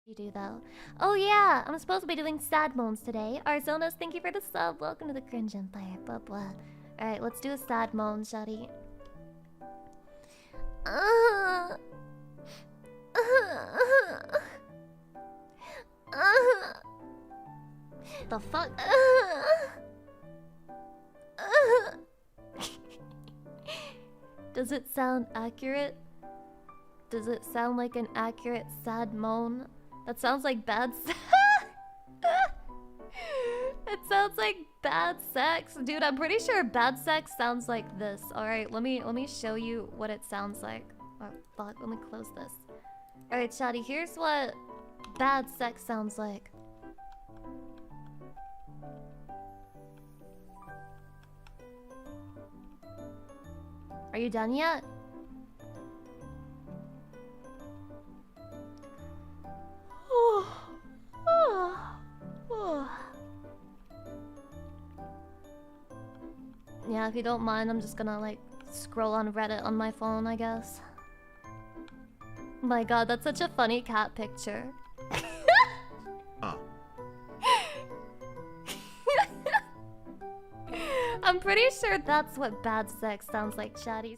You do though. Oh yeah, I'm supposed to be doing sad moans today. Arzonas, thank you for the sub. Welcome to the Cringe Empire. Blah blah. Alright, let's do a sad moan, shawty. The fuck? Does it sound accurate? Does it sound like an accurate sad moan? That sounds like bad It sounds like bad sex. Dude, I'm pretty sure bad sex sounds like this. Alright, let me show you what it sounds like. Oh fuck, let me close this. Alright, Shadi, here's what bad sex sounds like. Are you done yet? Yeah, if you don't mind, I'm just gonna like scroll on Reddit on my phone, I guess. My god, that's such a funny cat picture. I'm pretty sure that's what bad sex sounds like, chatties.